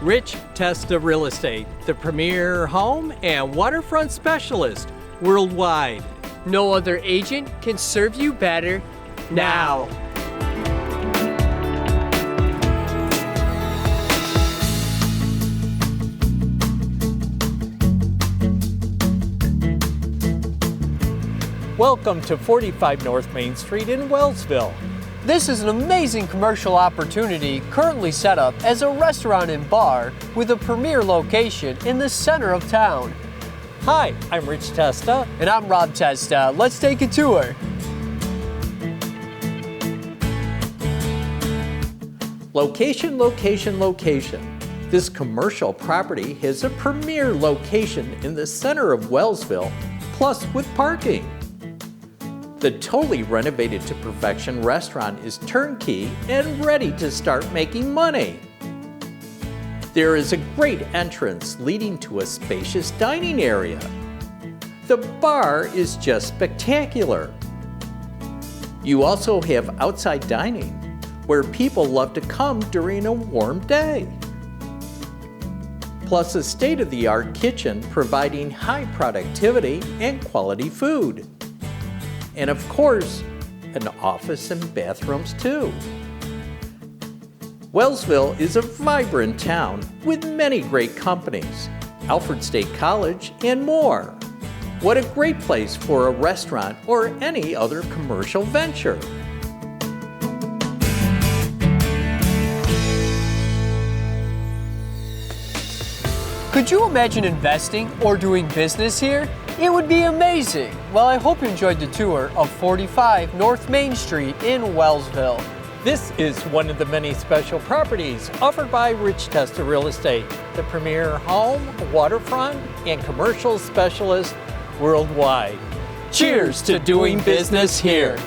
Rich Testa Real Estate, the premier home and waterfront specialist worldwide. No other agent can serve you better now. Welcome to 45 North Main Street in Wellsville. This is an amazing commercial opportunity currently set up as a restaurant and bar with a premier location in the center of town. Hi, I'm Rich Testa. And I'm Rob Testa. Let's take a tour. Location, location, location. This commercial property has a premier location in the center of Wellsville, plus with parking. The totally renovated to perfection restaurant is turnkey and ready to start making money. There is a great entrance leading to a spacious dining area. The bar is just spectacular. You also have outside dining, where people love to come during a warm day. Plus a state-of-the-art kitchen providing high productivity and quality food. And of course, an office and bathrooms too. Wellsville is a vibrant town with many great companies, Alfred State College, and more. What a great place for a restaurant or any other commercial venture. Could you imagine investing or doing business here? It would be amazing. Well, I hope you enjoyed the tour of 45 North Main Street in Wellsville. This is one of the many special properties offered by Rich Testa Real Estate, the premier home, waterfront, and commercial specialist worldwide. Cheers to doing business here.